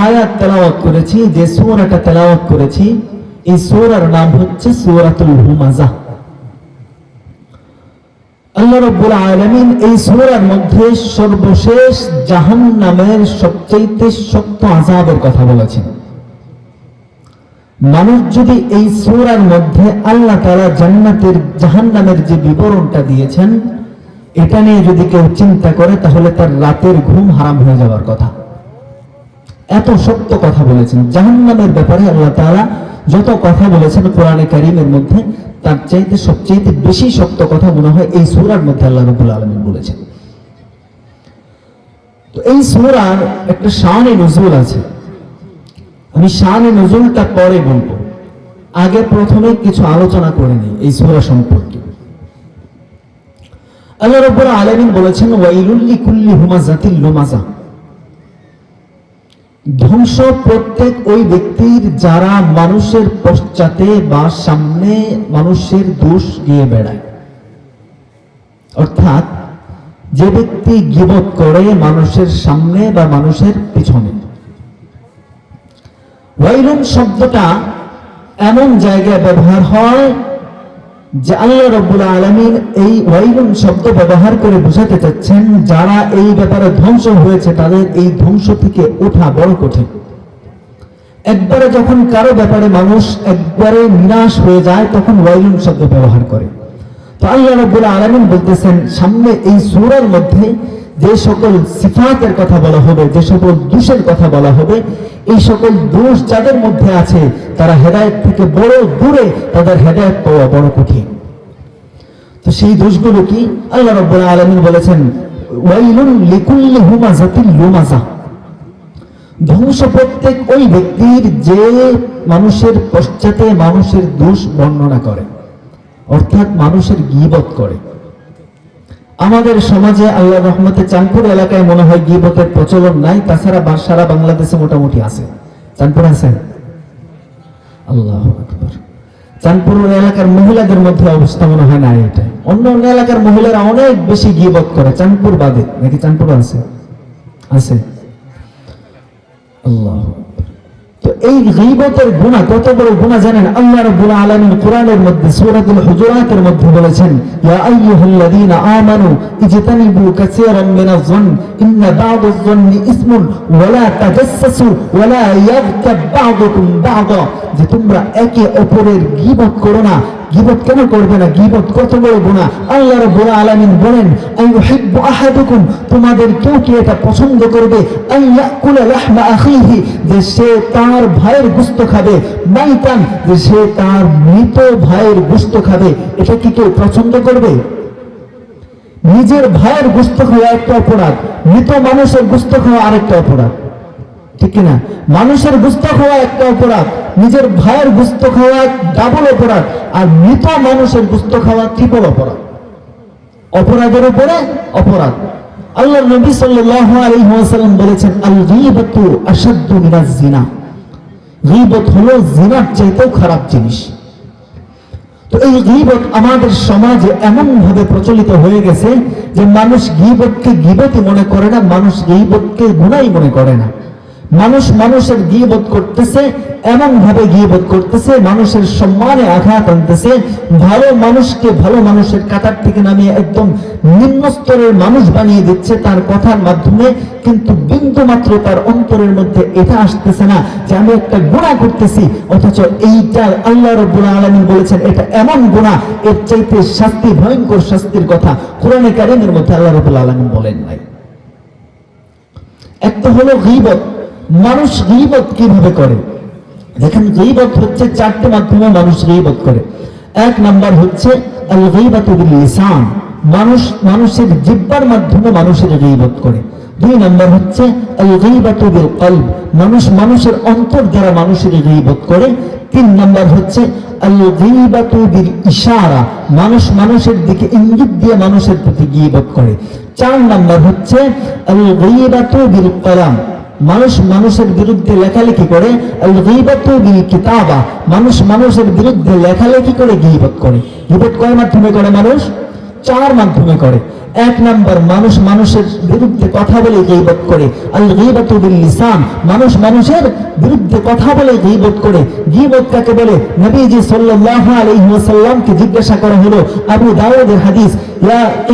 আয়াত তেলাওয়াত করেছি, যে সূরাটা তেলাওয়াত করেছি, এই সূরার নাম হচ্ছে সূরাতুল হুমাযা। আল্লাহ রাব্বুল আলামিন এই সূরার মধ্যে সর্বশেষ জাহান্নামের সবচেয়ে শক্ত আযাবের কথা বলেছেন। মানুষ যদি এই সূরার মধ্যে আল্লাহ তাআলা জান্নাতের জাহান্নামের যে বিবরণটা দিয়েছেন এটা নিয়ে যদি কেউ চিন্তা করে তাহলে তার রাতের ঘুম হারাম হয়ে যাওয়ার কথা। এত শক্ত কথা বলেছেন জাহান্নামের ব্যাপারে। আল্লাহ তাআলা যত কথা বলেছেন কোরআনে কারীমের মধ্যে, তার চাইতে সবচেয়ে বেশি শক্ত কথা মনে হয় এই সূরার মধ্যে আল্লাহ রাব্বুল আলামিন বলেছেন। তো এই সূরার একটা শানে নুজুল আছে, আমি শানে নুজুলটা পরে বলবো, আগে প্রথমে কিছু আলোচনা করে নিই এই সূরা সম্পর্কে। আল্লাহ রাব্বুল আলামিন বলেছেন ওয়াইলুল লিকুল্লি হুমাযাতিল লুমাযা, ধ্বংস প্রত্যেক ওই ব্যক্তির যারা মানুষের পশ্চাতে বা সামনে মানুষের দোষ গিয়ে বেড়ায়। অর্থাৎ যে ব্যক্তি গীবত করে মানুষের সামনে বা মানুষের পিছনে। ওয়াইলুন শব্দটা এমন জায়গায় ব্যবহার হয় যে আল্লাহ রাব্বুল আলামিন এই ওয়াইলুন শব্দ ব্যবহার করে বোঝাতে চাচ্ছেন যারা এই ব্যাপারে ধ্বংস হয়েছে তাদের এই ধ্বংস থেকে ওঠা বড় কঠিন। একবারে যখন কারো ব্যাপারে মানুষ একবারে নিরাশ হয়ে যায় তখন ওয়াইলুন শব্দ ব্যবহার করে। তো আল্লাহ রাব্বুল আলামিন বলতেছেন সামনে এই সূরার মধ্যে যে সকল সিফাতের কথা বলা হবে, যে সকল দোষের কথা বলা হবে, এই সকল দোষ যাদের মধ্যে আছে তারা হেদায়েত থেকে বড় দূরে, তাদের হেদায়েত পাওয়া বড় কঠিন। তো সেই দোষগুলো কি? আল্লাহ রাব্বুল আলামিন বলেছেন ওয়াইলুন লিকুল্লি হুমাযাতিল লুমাযা, ধ্বংস প্রত্যেক ওই ব্যক্তির যে মানুষের পশ্চাতে মানুষের দোষ বর্ণনা করে, অর্থাৎ মানুষের গীবত করে। আমাদের সমাজে আল্লাহর রহমতে চাঁদপুর এলাকায় মনে হয় গীবতের প্রচলন নাই, তাছাড়া সারা বাংলাদেশে মোটামুটি আছে। চাঁদপুর আছে? আল্লাহু আকবার। চাঁদপুর এলাকার মহিলাদের মধ্যে অবস্থা মনে হয় না এটা। অন্য অন্য এলাকার মহিলারা অনেক বেশি গীবত করে, চাঁদপুর বাদে। নাকি চাঁদপুর আছে? আছে। আল্লাহু আকবার। তো এই গীবতের গুনাহ কত বড় গুনাহ জানেন? আল্লাহ রাব্বুল আলামিন কোরআনের মধ্যে সূরাতুল হুজুরাতের মধ্যে বলেছেন ইয়া আইয়ুহাল্লাযীনা আমানু ইজতানিবু কাসীরাম মিনাজ-যন্ন ইন্না বা'দাজ-যন্নি ইসমুন ওয়া লা তাজাসসাসু ওয়া লা ইয়াগতাব বা'দুকুম বা'দা, যে তোমরা একে অপরের গীবত করো না। গীবত কেন করবে না? গীবত কত বড় গুনাহ। আল্লাহ রাব্বুল আলামিন বলেন আইয়ুহিব্বু আহাদুকুম, তোমাদের কেউ কি এটা পছন্দ করবে আইয়াকুলা লাহমা আখিহি, যে সে তার ভাইয়ের গোশত খাবে, মাইতান, যে সে তার মৃত ভাইয়ের গোশত খাবে, এটা কি কেউ পছন্দ করবে? নিজের ভাইয়ের গোশত খাওয়া একটা অপরাধ, মৃত মানুষের গোশত খাওয়া আরেকটা অপরাধ, ঠিক কিনা? মানুষের গোশত খাওয়া একটা অপরাধ, নিজের ভাইয়ের গোশত খাওয়া ডাবল অপরাধ, আর মৃত মানুষের গোশত খাওয়া ট্রিপল অপরাধ। অপরাধের উপরে অপরাধ। আল্লাহর নবী সাল্লাল্লাহু আলাইহি ওয়াসাল্লাম বলেছেন আল গীবাতু আশাদ্দু মিনাজ জিনা, গীবত হলো জিনার চাইতেও খারাপ জিনিস। তো এই গীবত আমাদের সমাজে এমন ভাবে প্রচলিত হয়ে গেছে যে মানুষ গীবতকে গীবতই মনে করে না, মানুষ গীবতকে গুনাহই মনে করে না। মানুষ মানুষের গীবত করতেছে, এমন ভাবে গীবত করতেছে মানুষের সম্মানে আঘাত আনতেছে, ভালো মানুষকে ভালো মানুষের কাতার থেকে নামিয়ে একদম নিম্ন স্তরের মানুষ বানিয়ে দিচ্ছে তার কথার মাধ্যমে, কিন্তু বিন্দু মাত্র তার অন্তরের মধ্যে এটা আসতেছে না যে আমি একটা গুনাহ করতেছি, অথচ এইটা আল্লাহ রাব্বুল আলামিন বলেছেন এটা এমন গুনাহ, এর চাইতে শাস্তি, ভয়ঙ্কর শাস্তির কথা কোরআনে কারীমের মধ্যে আল্লাহ রাব্বুল আলামিন বলেন নাই। একটা হলো গীবত। মানুষ গীবত কিভাবে করে দেখেন, গীবত হচ্ছে চারটি মাধ্যমে মানুষ গীবত করে। এক নাম্বার হচ্ছে আল গীবাতু বিল লিসান, মানুষ মানুষের জিহ্বার মাধ্যমে মানুষের গীবত করে। দুই নাম্বার হচ্ছে আল গীবাতু বিল কলব, মানুষ মানুষের অন্তর দ্বারা মানুষের গীবত করে। তিন নাম্বার হচ্ছে আল গীবাতু বিল ইশারা, মানুষ মানুষের দিকে ইঙ্গিত দিয়ে মানুষের প্রতি গীবত করে। চার নাম্বার হচ্ছে আল গীবাতু বিল কলাম, মানুষ মানুষের বিরুদ্ধে লেখালেখি করে। আল গীবাতু বিল কিতাবা, মানুষ মানুষের বিরুদ্ধে লেখালেখি করে গীবত করে। গীবত কয় মাধ্যমে করে? মানুষ চার মাধ্যমে করে। এক নাম্বার, মানুষ মানুষের বিরুদ্ধে কথা বলে গীবত করে। আল গীবাতু বিল লিসান, মানুষ মানুষের বিরুদ্ধে কথা বলে গীবত করে। গীবত কাকে বলে? নবীজি সাল্লাল্লাহু আলাইহি ওয়াসাল্লামকে জিজ্ঞাসা করা হলো, আবু দাউদের হাদিস,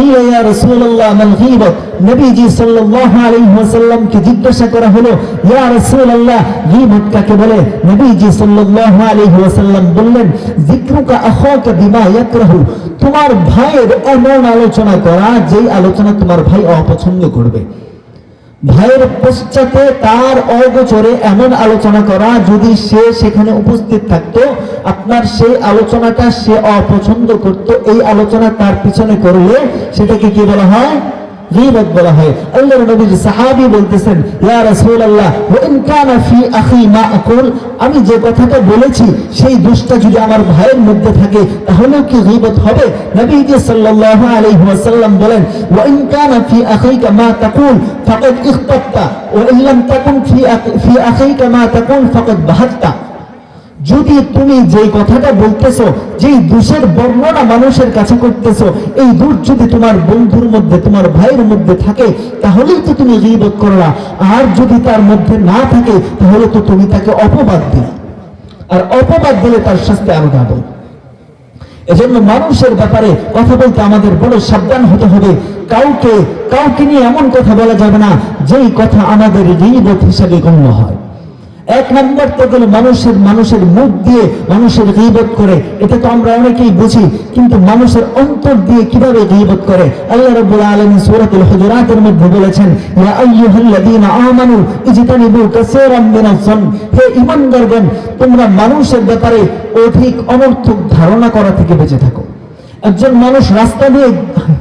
ইয়া রাসূলুল্লাহ মাল গীবত, নবীজি সাল্লাল্লাহু আলাইহি ওয়াসাল্লামকে জিজ্ঞাসা করা হলো, ইয়া রাসূলুল্লাহ গীবত কাকে বলে? নবীজি সাল্লাল্লাহু আলাইহি ওয়াসাল্লাম বললেন, যিকরুকা আখাকা বিমা ইয়াকরাহু, তোমার ভাইয়ের এমন আলোচনা করা যেই আলোচনা তোমার ভাই অপছন্দ করবে। ভাইয়ের পশ্চাতে তার অগোচরে এমন আলোচনা করা, যদি সে সেখানে উপস্থিত থাকতো, আপনার সেই আলোচনাটা সে অপছন্দ করত, এই আলোচনা তার পিছনে করলে সেটাকে কি বলা হয়? গীবত বলা হয়। আল্লাহর নবীর সাহাবী বলতেছেন, ইয়া রাসূলুল্লাহ ওয়া ইন কানা ফি আখি মা আকুল, আমি যে কথাটা বলেছি সেই দোষটা যদি আমার ভাইয়ের মধ্যে থাকে তাহলেও কি গীবত হবে? নবীজি সাল্লাল্লাহু আলাইহি ওয়াসাল্লাম বলেন, ওয়া ইন কানা ফি আখিকা মা তাকুল ফাকাদ ইখতাবতা ওয়া ইন লাম তাকুন ফি আখিকা মা তাকুল ফাকাদ বাহাত্তা, যদি তুমি যে কথাটা বলতেছো, যেই দোষের বর্ণনা মানুষের কাছে করতেছো, এই দোষ যদি তোমার বন্ধুর মধ্যে, তোমার ভাইয়ের মধ্যে থাকে, তাহলেই তো তুমি গীবত করলা। আর যদি তার মধ্যে না থাকে তাহলে তো তুমি তাকে অপবাদ দিলে, আর অপবাদ দিলে তার শাস্তি আরো হবে। এজন্য মানুষের ব্যাপারে কথা বলতে আমাদের বড় সাবধান হতে হবে। কাউকে নিয়ে এমন কথা বলা যাবে না যেই কথা আমাদের গীবত হিসাবে গণ্য হয়। এক নম্বর তো গেল মানুষের মুখ দিয়ে মানুষের গীবত করে, এটা তো আমরা অনেকেই বুঝি, কিন্তু মানুষের অন্তর দিয়ে কিভাবে গীবত করে? আল্লাহ রাব্বুল আলামিন সূরাতুল হুজুরাতের মধ্যে বলেছেন, ইয়া আইয়ুহাল্লাযীনা আমানু ইজতানিবু কাসীরাম মিনাজ-যন, হে ঈমানদারগণ, তোমরা মানুষের ব্যাপারে অধিক অনর্থক ধারণা করা থেকে বেঁচে থাকো। একজন মানুষ রাস্তা দিয়ে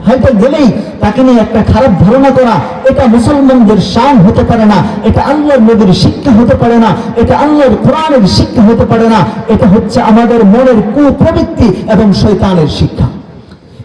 হাঁটতে গেলেই তাকে নিয়ে একটা খারাপ ধারণা করা, এটা মুসলমানদের শান হতে পারে না, এটা আল্লাহর নবীর শিক্ষা হতে পারে না, এটা আল্লাহর কোরআনের শিক্ষা হতে পারে না, এটা হচ্ছে আমাদের মনের কুপ্রবৃত্তি এবং শয়তানের শিক্ষা।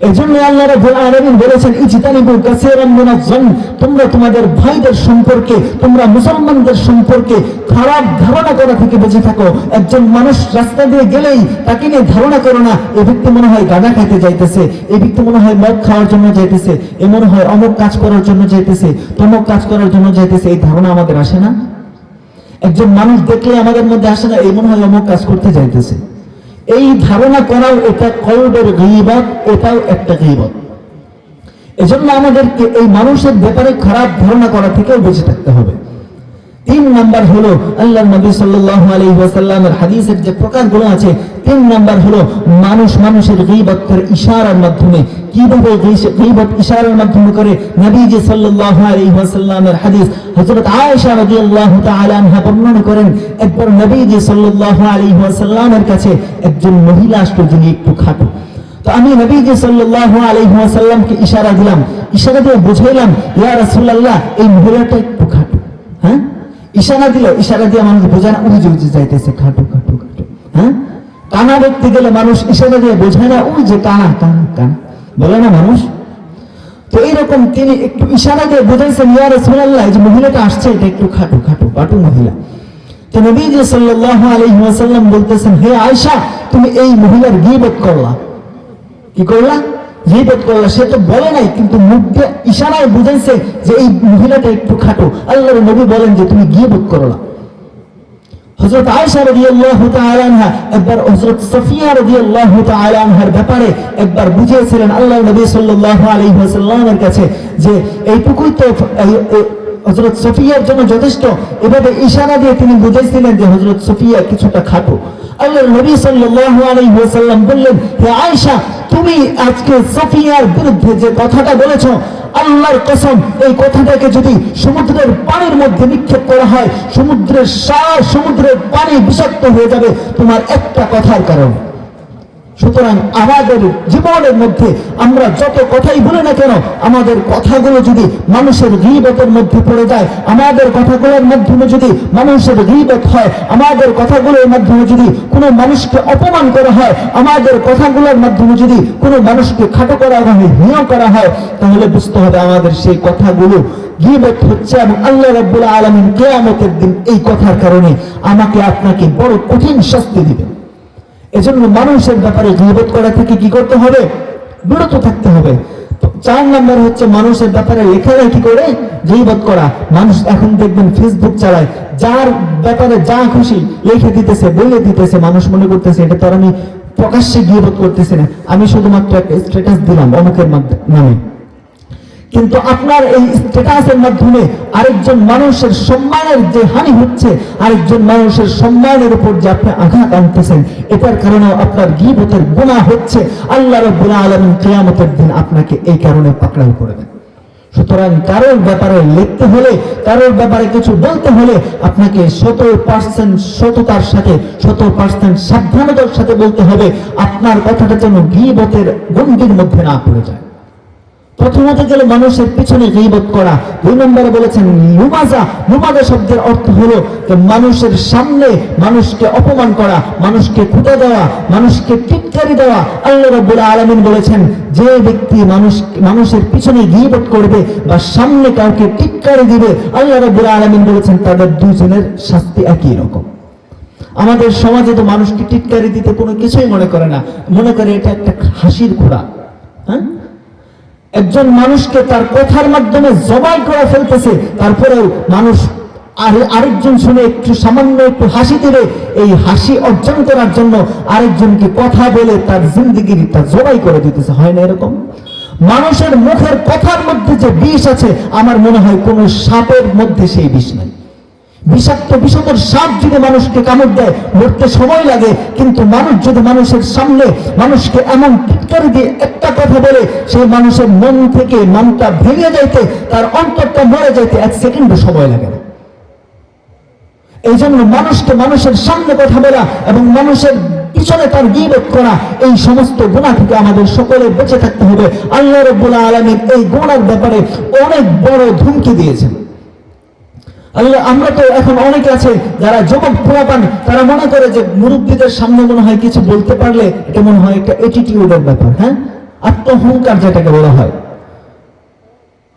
এজন্য আল্লাহ রাব্বুল আলামিন বলেছেন, ইজতানিবু কাসীরাম মিনাজ-যন, তোমরা তোমাদের ভাইদের সম্পর্কে, তোমরা মুসলমানদের সম্পর্কে খারাপ ধারণা করা থেকে বেঁচে থাকো। একজন মানুষ রাস্তা দিয়ে গেলেই তাকে নিয়ে ধারণা করো না, এই ব্যক্তি মনে হয় গাঁজা খাইতে যাইতেছে, এই ব্যক্তি মনে হয় মদ খাওয়ার জন্য যাইতেছে, এ মনে হয় অমুক কাজ করার জন্য যাইতেছে, তমুক কাজ করার জন্য যাইতেছে। এই ধারণা আমাদের আসে না? একজন মানুষ দেখলে আমাদের মধ্যে আসে না, এই মনে হয় অমুক কাজ করতে যাইতেছে। এই ধারণা করাও এটা কলবের গীবত, এটাও একটা গীবত। এজন্য আমাদেরকে এই মানুষের ব্যাপারে খারাপ ধারণা করা থেকেও বেঁচে থাকতে হবে। 3 নাম্বার হলো আল্লাহর নবী সাল্লাল্লাহু আলাইহি ওয়াসাল্লামের হাদিসের যে প্রকারগুলো আছে, 3 নাম্বার হলো মানুষ মানুষের গীবত করে ইশারার মাধ্যমে। কিভাবে গীবত ইশারার মাধ্যমে করে? নবীজি সাল্লাল্লাহু আলাইহি ওয়াসাল্লামের হাদিস হযরত আয়েশা রাদিয়াল্লাহু তাআলা আনহা বর্ণনা করেন, একবার নবীজি সাল্লাল্লাহু আলাইহি ওয়াসাল্লামের কাছে একজন মহিলা আসলো, যিনি একটু খাটো। তো আমি নবীজি সাল্লাল্লাহু আলাইহি ওয়াসাল্লামকে ইশারা দিলাম, ইশারা দিয়ে বুঝাইলাম, ইয়া রাসূলুল্লাহ এই মহিলাটা একটু খাটো। হ্যাঁ, ইশারা দিল, ইশারা দিয়ে মানুষ বোঝায় না, উজে উজে যাইতেছে, খাটো খাটো খাটো। হ্যাঁ, কানা দেখতে গেলে মানুষ ইশারা দিয়ে বোঝায় না, ওই যে কানা কানা কানা বলে না মানুষ। তো এইরকম তিনি একটু ইশারা দিয়ে বোঝাইছেন, ইয়া রাসূলুল্লাহ এই যে মহিলাটা আসছে এটা একটু খাটো খাটো বাটু মহিলা। তো নবীজি সাল্লাল্লাহু আলাইহি ওয়াসাল্লাম বলতেছেন, হে আয়েশা, তুমি এই মহিলার গীবত করলা। কি করলা? গীবত করলা। সে তো বলে নাই, কিন্তু মুখ দিয়ে ইশারায় বুঝাইছে যে এই মহিলাটা একটু খাটো। আল্লাহর নবী বলেন যে তুমি গীবত করলা। হযরত আয়েশা রাদিয়াল্লাহু তাআলা আনহা একবার হযরত সাফিয়া রাদিয়াল্লাহু তাআলা আনহার ব্যাপারে একবার বুঝিয়েছিলেন আল্লাহর নবী সাল্লাল্লাহু আলাইহি ওয়াসাল্লামের কাছে, যে এইটুকুই তো হযরত সাফিয়ার জন্য যথেষ্ট। এভাবে ইশারা দিয়ে তিনি বুঝাইছিলেন যে হযরত সাফিয়া কিছুটা খাটো। আল্লাহর নবী সাল্লাল্লাহু আলাইহি ওয়াসাল্লাম বললেন, হে আয়েশা, তুমি আজকে সাফিয়ার বিরুদ্ধে যে কথাটা বলেছো, আল্লাহর কসম, এই কথাটাকে যদি সমুদ্রের পানির মধ্যে নিক্ষেপ করা হয়, সমুদ্রের পানি বিষাক্ত হয়ে যাবে তোমার একটা কথার কারণে। সুতরাং আমাদের জীবনের মধ্যে আমরা যত কথাই বলি না কেন, আমাদের কথাগুলো যদি মানুষের গীবতের মধ্যে পড়ে যায়, আমাদের কথাগুলোর মাধ্যমে যদি মানুষের গীবত হয়, আমাদের কথাগুলোর মাধ্যমে যদি কোনো মানুষকে অপমান করা হয়, আমাদের কথাগুলোর মাধ্যমে যদি কোনো মানুষকে খাটো করা হয়, হেয় করা হয়, তাহলে বুঝতে হবে আমাদের সেই কথাগুলো গীবত হচ্ছে। এবং আল্লাহ রাব্বুল আলামিন কিয়ামতের দিন এই কথার কারণে আমাকে আপনাকে বড় কঠিন শাস্তি দিবেন। এজন্য মানুষের ব্যাপারে গীবত করা থেকে কি করতে হবে? বিরত থাকতে হবে। 4 নম্বর হচ্ছে মানুষের ব্যাপারে লেখালেখি করে গীবত করা। মানুষ এখন দেখবেন ফেসবুক চালায়, যার ব্যাপারে যা খুশি লিখে দিতেছে, বলে দিতেছে, মানুষ মনে করতেছে এটা তো আমি প্রকাশ্যে গীবত করতেছি না, আমি শুধুমাত্র একটা স্ট্যাটাস দিলাম অমুকের নামে। কিন্তু আপনার এই স্ট্যাটাসের মাধ্যমে আরেকজন মানুষের সম্মানের যে হানি হচ্ছে, আরেকজন মানুষের সম্মানের উপর যে আপনি আঘাত আনতেছেন, এটার কারণে আপনার গীবতের গুনাহ হচ্ছে। আল্লাহ রাব্বুল আলামিন কিয়ামতের দিন আপনাকে এই কারণে পাকড়াও করবেন। সুতরাং কারোর ব্যাপারে লিখতে হলে, কারোর ব্যাপারে কিছু বলতে হলে আপনাকে 100% সততার সাথে, 100% সাবধানতার সাথে বলতে হবে, আপনার কথাটা যেন গীবতের গণ্ডির মধ্যে না পড়ে যায়। প্রথমত গেল মানুষের পিছনে গীবত করা। 2 নম্বরে বলেছেন লুমাজা। লুমাজা শব্দের অর্থ হলো মানুষের সামনে মানুষকে অপমান করা, মানুষকে খুঁটা দেওয়া, মানুষকে টিটকারি দেওয়া। আল্লাহ রাব্বুল আলামিন বলেছেন যে ব্যক্তি মানুষের পিছনে গীবত করবে বা সামনে কাউকে টিটকারি দিবে, আল্লাহ রাব্বুল আলামিন বলেছেন তাদের দুজনের শাস্তি একই রকম। আমাদের সমাজে তো মানুষকে টিটকারি দিতে কোনো কিছুই মনে করে না, মনে করে এটা একটা হাসির খোড়া। হ্যাঁ, একজন মানুষকে তার কথার মাধ্যমে জবাই করে ফেলতেছে, তারপরেও মানুষ আরেকজন শুনে একটু সামান্য একটু হাসি দিলে এই হাসি অর্জন করার জন্য আরেকজনকে কথা বলে তার জিন্দেগির তা জবাই করে দিতেছে। হয় না এরকম? মানুষের মুখের কথার মধ্যে যে বিষ আছে, আমার মনে হয় কোন সাপের মধ্যে সেই বিষ নাই। বিষাক্ত বিষধর সাপ যদি মানুষকে কামড় দেয় মরতে সময় লাগে, কিন্তু মানুষ যদি মানুষের সামনে মানুষকে এমন টিটকারি দিয়ে একটা কথা বলে, সেই মানুষের মন থেকে মনটা ভেঙে যাইতে, তার অন্তরটা মরে যাইতে 1 সেকেন্ডও সময় লাগে না। এই জন্য মানুষকে মানুষের সামনে কথা বলা এবং মানুষের পিছনে তার গীবত করা, এই সমস্ত গুনাহ থেকে আমাদের সকলে বেঁচে থাকতে হবে। আল্লাহ রাব্বুল আলামিন এই গুনার ব্যাপারে অনেক বড় ধমকি দিয়েছেন। আমরা তো এখন অনেকে আছে যারা যুবক পোলাপান, তারা মনে করে যে মুরব্বীদের সামনে মনে হয় কিছু বলতে পারলে এটা মনে হয় একটা অ্যাটিটিউডের ব্যাপার। হ্যাঁ, আত্মহংকার যেটাকে বলা হয়।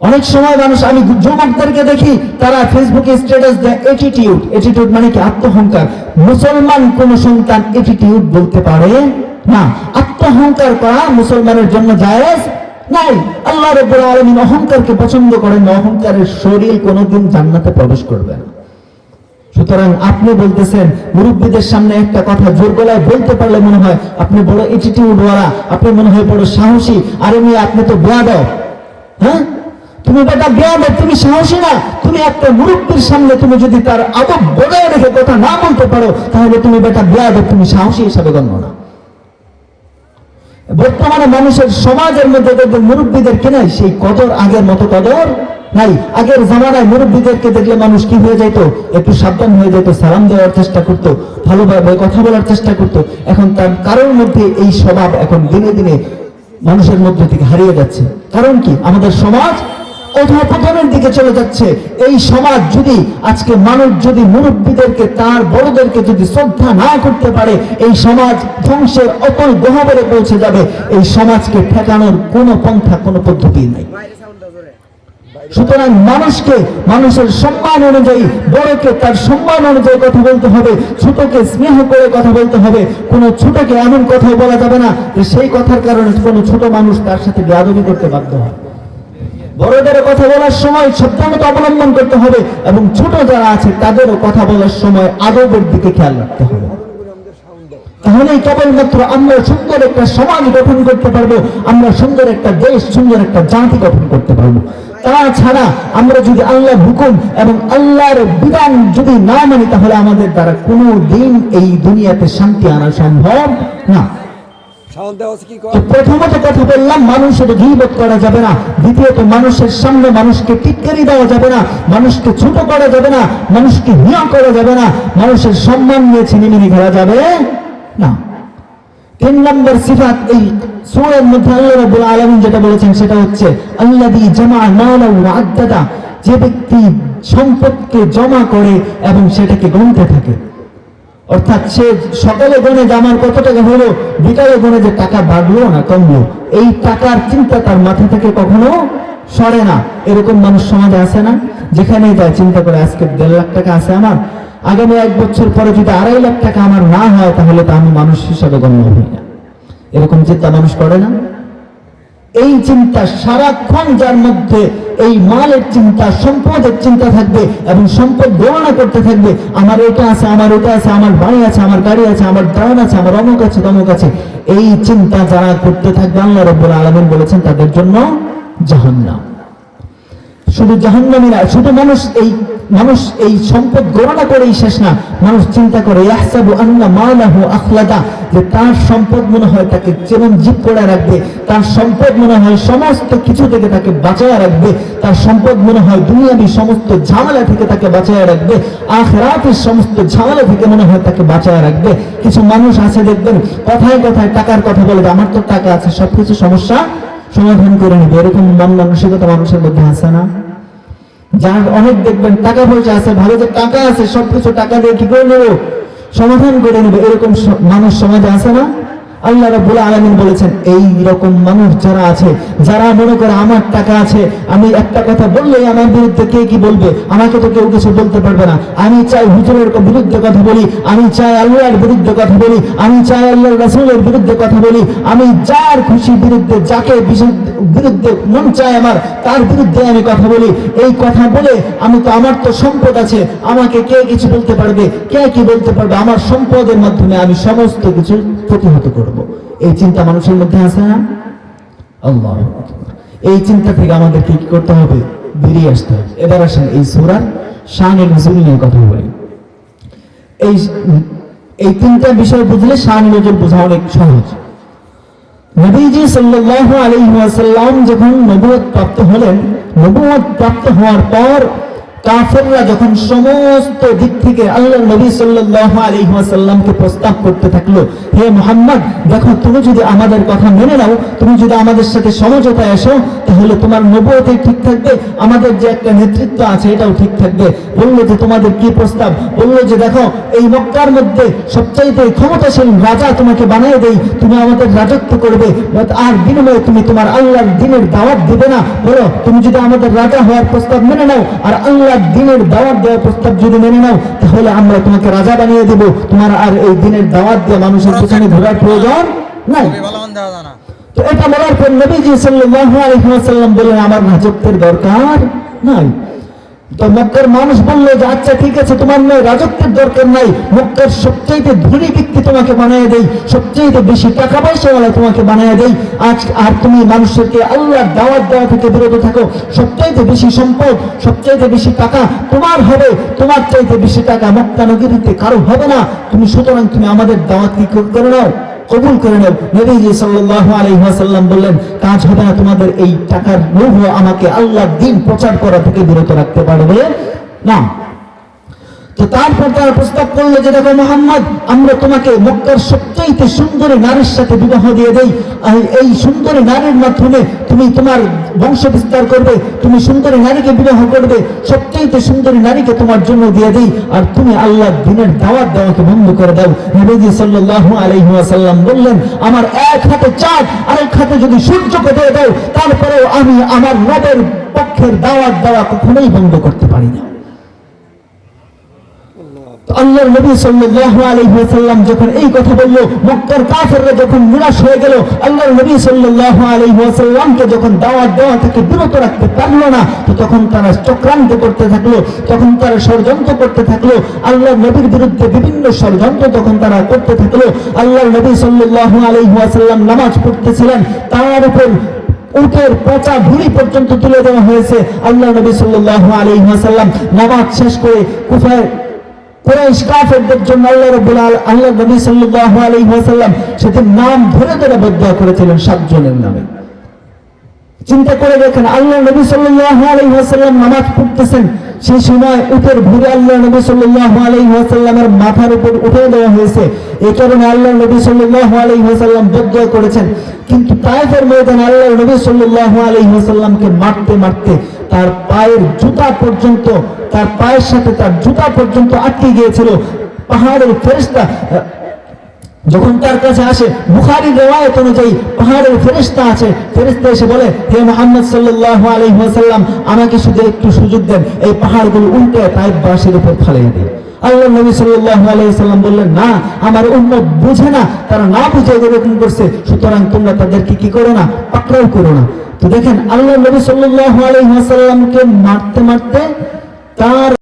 অনেক সময় মানুষ, আমি যুবকদেরকে দেখি তারা ফেসবুকে স্ট্যাটাস দেয় অ্যাটিটিউড। অ্যাটিটিউড মানে কি? আত্মহংকার। মুসলমান কোন সন্তান অ্যাটিটিউড বলতে পারে না। আত্মহংকার করা মুসলমানের জন্য জায়েজ নাই। আল্লাহ রাব্বুল আলামিন অহংকারকে পছন্দ করেন না। অহংকারের শরীর কোনোদিন জান্নাতে প্রবেশ করবে না। সুতরাং আপনি বলতেছেন মুরব্বীদের সামনে একটা কথা জোর গলায় বলতে পারলে মনে হয় আপনি বড় অ্যাটিটিউড ওয়ালা, আপনি মনে হয় বড় সাহসী। আরে মেয়ে, আপনি তো বেয়াদব। হ্যাঁ, তুমি বেটা বেয়াদব, তুমি সাহসী না। তুমি একটা মুরব্বীর সামনে তুমি যদি তার আদব বজায় রেখে কথা না বলতে পারো, তাহলে তুমি বেটা বেয়াদব, তুমি সাহসী হিসাবে গণ্য না। বর্তমানে মানুষের সমাজের মধ্যে দেখবেন মুরব্বীদেরকে নাই সেই কদর, আগের মতো কদর নাই। আগের জামানায় মুরব্বীদেরকে দেখলে মানুষ কি হয়ে যেত? একটু সাবধান হয়ে যেত, সালাম দেওয়ার চেষ্টা করতো, ভালোভাবে কথা বলার চেষ্টা করতো। এখন তার কারোর মধ্যে এই স্বভাব এখন দিনে দিনে মানুষের মধ্যে থেকে হারিয়ে যাচ্ছে। কারণ কি? আমাদের সমাজ অধঃপতনের দিকে চলে যাচ্ছে। এই সমাজ যদি আজকে মানুষ যদি মুরব্বীদেরকে, তার বড়দেরকে যদি শ্রদ্ধা না করতে পারে, এই সমাজ ধ্বংসের অতল গহ্বরে পৌঁছে যাবে। এই সমাজকে ঠেকানোর কোনো পন্থা, কোনো পদ্ধতি নাই। সুতরাং মানুষকে মানুষের সম্মান অনুযায়ী, বড়কে তার সম্মান অনুযায়ী কথা বলতে হবে, ছোটকে স্নেহ করে কথা বলতে হবে। কোনো ছোটকে এমন কথা বলা যাবে না যে সেই কথার কারণে কোনো ছোট মানুষ তার সাথে বেয়াদবি করতে বাধ্য হয়। বড়দের কথা বলার সময় সাবধানতা অবলম্বন করতে হবে এবং ছোট যারা আছে তাদেরও কথা বলার সময় আদবের দিকে খেয়াল রাখতে হবে। তাহলেই কেবলমাত্র আমরা সুন্দর একটা সমাজ গঠন করতে পারবো, আমরা সুন্দর একটা দেশ, সুন্দর একটা জাতি গঠন করতে পারবো। তাছাড়া আমরা যদি আল্লাহর হুকুম এবং আল্লাহর বিধান যদি না মানি, তাহলে আমাদের দ্বারা কোনো দিন এই দুনিয়াতে শান্তি আনা সম্ভব না। প্রথমত কথা বললাম, মানুষের গীবত করা যাবে না। দ্বিতীয়ত, মানুষের সামনে মানুষকে টিটকারি দেওয়া যাবে না, মানুষকে ছোট করা যাবে না, মানুষকে হিয়া করা যাবে না, মানুষের সম্মান নিয়ে ছিনিমিনি খেলা যাবে না। 3 নম্বর সিফাত এই সূরার মধ্যে আল্লাহ রাব্বুল আলামিন যেটা বলেছেন সেটা হচ্ছে আল্লাযী জামাআ মালাহু ওয়া আদ্দাদা, যে ব্যক্তি সম্পদকে জমা করে এবং সেটাকে গুনতে থাকে। অর্থাৎ সে সকালে গনে যে আমার কত টাকা হলো, বিকালে গনে যে টাকা বাড়লো না কমলো, এই টাকার চিন্তা তার মাথা থেকে কখনো সরে না। এরকম মানুষ সমাজে আছে না? যেখানেই যায় চিন্তা করে আজকে 1.5 লাখ টাকা আছে আমার, আগামী 1 বছর পরে যদি 2.5 লাখ টাকা আমার না হয় তাহলে তো আমি মানুষ হিসাবে গণ্য হই না। এরকম চিন্তা মানুষ করে না? এই চিন্তা সারাক্ষণ যার মধ্যে এই মালের চিন্তা, সম্পদের চিন্তা থাকবে এবং সম্পদ গণনা করতে থাকবে, আমার এটা আছে, আমার ওটা আছে, আমার বাড়ি আছে, আমার গাড়ি আছে, আমার দান আছে, আমার অমুক আছে, তমুক আছে, এই চিন্তা যারা করতে থাকবে আল্লাহ রাব্বুল আলামিন বলেছেন তাদের জন্য জাহান্নাম। শুধু জাহান্নামী না, শুধু মানুষ এই সম্পদ গণনা করেই শেষ না, মানুষ চিন্তা করে ইয়াহসাবু আন্না মালাহু আখলাদা, যে তার সম্পদ মনে হয় তাকে চিরঞ্জীব করে রাখবে, তার সম্পদ মনে হয় সমস্ত কিছু থেকে তাকে বাঁচায় রাখবে, তার সম্পদ মনে হয় দুনিয়াবী সমস্ত ঝামেলা থেকে তাকে বাঁচায় রাখবে, আখিরাতের সমস্ত ঝামেলা থেকে মনে হয় তাকে বাঁচায় রাখবে। কিছু মানুষ আছে দেখবেন কথায় কথায় টাকার কথা বলে, আমার তো টাকা আছে, সবকিছু সমস্যা সমাধান করে নেবে, এরকম মন মানসিকতা মানুষের মধ্যে আছে না? যার অনেক দেখবেন টাকা পয়সা আছে, ভালো যে টাকা আছে, সবকিছু টাকা দিয়ে কি করে নেবো, সমাধান করে নেবে, এরকম মানুষ সমাজে আছে না? আল্লাহ রাব্বুল আলামিন বলেছেন এই রকম মানুষ যারা আছে, যারা মনে করে আমার টাকা আছে, আমি একটা কথা বললেই আমার বিরুদ্ধে কে কি বলবে, আমাকে তো কেউ কিছু বলতে পারবে না, আমি চাই হুজুরের বিরুদ্ধে কথা বলি, আমি চাই আল্লাহর বিরুদ্ধে কথা বলি, আমি চাই আল্লাহর রাসূলের বিরুদ্ধে কথা বলি, আমি যার খুশি বিরুদ্ধে, যাকে বিরুদ্ধে মন চায় আমার, তার বিরুদ্ধে আমি কথা বলি। এই কথা বলে আমি তো, আমার তো সম্পদ আছে, আমাকে কে কিছু বলতে পারবে, কে কি বলতে পারবে, আমার সম্পদের মাধ্যমে আমি সমস্ত কিছু প্রতিহত করব। এই চিন্তা মানুষের মধ্যে আছে না? আল্লাহু আকবার। এই চিন্তা থেকে আমাদেরকে কি করতে হবে? বেরিয়ে আসতে হবে। এবার আসেন এই সূরার শান এর নজুল নিয়ে কথা বলি। এই তিনটা বিষয় বুঝলে শান নজুল বোঝা অনেক সহজ। নবীজি সাল্লাল্লাহু আলাইহি ওয়াসাল্লাম যখন নবুয়ত প্রাপ্ত হলেন, নবুয়ত প্রাপ্ত হওয়ার পর কাফেররা যখন সমস্ত দিক থেকে আল্লাহর নবী সাল্লাল্লাহু আলাইহি ওয়াসাল্লামকে প্রস্তাব করতে থাকলো, হে মুহাম্মদ দেখো, তুমি যদি আমাদের কথা মেনে নাও, তুমি যদি আমাদের সাথে সমঝোতায় আসো, তাহলে তোমার নবুয়ত ঠিক থাকবে, আমাদের যে একটা নেতৃত্ব আছে এটাও ঠিক থাকবে। বললো যে তোমাদের কি প্রস্তাব? বললো যে দেখো, এই মক্কার মধ্যে সবচাইতে ক্ষমতাশীল রাজা তোমাকে বানিয়ে দেই, তুমি আমাদের রাজত্ব করবে, আর বিনিময়ে তুমি তোমার আল্লাহর দ্বীনের দাওয়াত দিবে না। বলো, তুমি যদি আমাদের রাজা হওয়ার প্রস্তাব মেনে নাও আর আল্লাহ দ্বীনের দাওয়াত দেওয়ার প্রস্তাব যদি মেনে নাও, তাহলে আমরা তোমাকে রাজা বানিয়ে দেব, তোমার আর এই দ্বীনের দাওয়াত দিয়ে মানুষের পেছনে ঘোরার প্রয়োজন নাই। তো এটা বলার পর নবীজি সাল্লাল্লাহু আলাইহি ওয়াসাল্লাম বললেন আমার রাজত্বের দরকার নাই। তো মক্কার মানুষ বললো যে আচ্ছা ঠিক আছে, তোমার রাজত্বের দরকার নাই, মক্কার সবচাইতে ধনী ব্যক্তি তোমাকে বানিয়ে দেই, সবচাইতে বেশি টাকা পয়সাওয়ালা তোমাকে বানিয়ে দেই, আজ আর তুমি মানুষকে আল্লাহর দাওয়াত দেওয়া থেকে বিরত থাকো, সবচাইতে বেশি সম্পদ, সবচাইতে বেশি টাকা তোমার হবে, তোমার চাইতে বেশি টাকা মক্কা নগরীতে কারো হবে না, তুমি সুতরাং তুমি আমাদের দাওয়াত কি করে নাও, কবুল করে নাও। নবীজি সাল্লাল্লাহু আলাইহি ওয়াসাল্লাম বললেন কাজ হবে না, তোমাদের এই টাকার লোভ আমাকে আল্লাহর দ্বীন প্রচার করা থেকে বিরত রাখতে পারবে না। তো তারপর তারা প্রস্তাব করলো যে দেখো মুহাম্মদ, আমরা তোমাকে মক্কার সবচাইতে সুন্দরী নারীর সাথে বিবাহ দিয়ে দেই, এই সুন্দরী নারীর মাধ্যমে তুমি তোমার বংশ বিস্তার করবে, তুমি সুন্দরী নারীকে বিবাহ করবে, সবচাইতে সুন্দরী নারীকে তোমার জন্য দিয়ে দেই, আর তুমি আল্লাহর দ্বীনের দাওয়াত দেওয়াকে বন্ধ করে দাও। নবীজি সাল্লাল্লাহু আলাইহি ওয়াসাল্লাম বললেন আমার এক হাতে চাঁদ আর এক হাতে যদি সূর্যকে দিয়ে দাও, তারপরেও আমি আমার রবের পক্ষের দাওয়াত দেওয়া কখনোই বন্ধ করতে পারি না। আল্লাহর নবী সাল্লাল্লাহু আলাইহি ওয়াসাল্লাম যখন এই কথা বলল, মক্কার কাফেররা যখন নিরাশ হয়ে গেল, আল্লাহর নবী সাল্লাল্লাহু আলাইহি ওয়াসাল্লামকে যখন দাওয়াত দেওয়া থেকে বিরত রাখতে পারলো না, তো তখন তারা চক্রান্ত করতে থাকলো, তখন তারা ষড়যন্ত্র করতে থাকলো, আল্লাহর নবীর বিরুদ্ধে বিভিন্ন ষড়যন্ত্র তখন তারা করতে থাকলো। আল্লাহর নবী সাল্লাল্লাহু আলাইহি ওয়াসাল্লাম নামাজ পড়তেছিলেন, তার উপর উটের পচা ভুঁড়ি পর্যন্ত তুলে দেওয়া হয়েছে। আল্লাহর নবী সাল্লাল্লাহু আলাইহি ওয়াসাল্লাম নামাজ শেষ করে কুফায় কুরাইশ কাফেরদের জন্য আল্লাহ নবী সাল্লাল্লাহু আলাইহি ওয়াসাল্লাম সেদিন নাম ধরে ধরে বদদুয়া করেছিলেন 7 জনের নামে। চিন্তা করে দেখেন, আল্লাহ নবী সাল্লাল্লাহু আলাইহি ওয়াসাল্লাম নামাজ পড়তেছেন, সেই সময় উটের ভুঁড়ি আল্লাহ নবী সাল্লাল্লাহু আলাইহি ওয়াসাল্লামের মাথার উপর উঠে দেওয়া হয়েছে। এই কারণে আল্লাহ নবী সাল্লাল্লাহু আলাইহি ওয়াসাল্লাম বদদুয়া করেছেন। কিন্তু তায়েফের ময়দানে আল্লাহ নবী সাল্লাল্লাহু আলাইহি ওয়াসাল্লামকে মারতে মারতে তার পায়ের জুতা পর্যন্ত, তার পায়ের সাথে তার জুতা পর্যন্ত আটকে গিয়েছিল। পাহাড়ের ফেরেশতা যখন তার কাছে আসে, বুখারীর riwayat অনুযায়ী পাহাড়ের ফেরেশতা আছে, ফেরেশতা এসে বলে হে মুহাম্মদ সাল্লাল্লাহু আলাইহি ওয়াসাল্লাম আমাকে শুধু একটু সুযোগ দেন, এই পাহাড়গুলো উল্টে তায়েফবাসীর উপর ফেলে দিন। আল্লাহ নবী সাল্লাল্লাহু আলাইহি সাল্লাম বললেন, না, আমার উম্মত বুঝে না, তারা না বুঝে এরকম করছে, সুতরাং তোমরা তাদেরকে কি করো না, পাকড়াও করো না। তো দেখেন আল্লাহ নবী সাল্লাল্লাহু আলাইহি ওয়াসাল্লামকে মারতে মারতে তার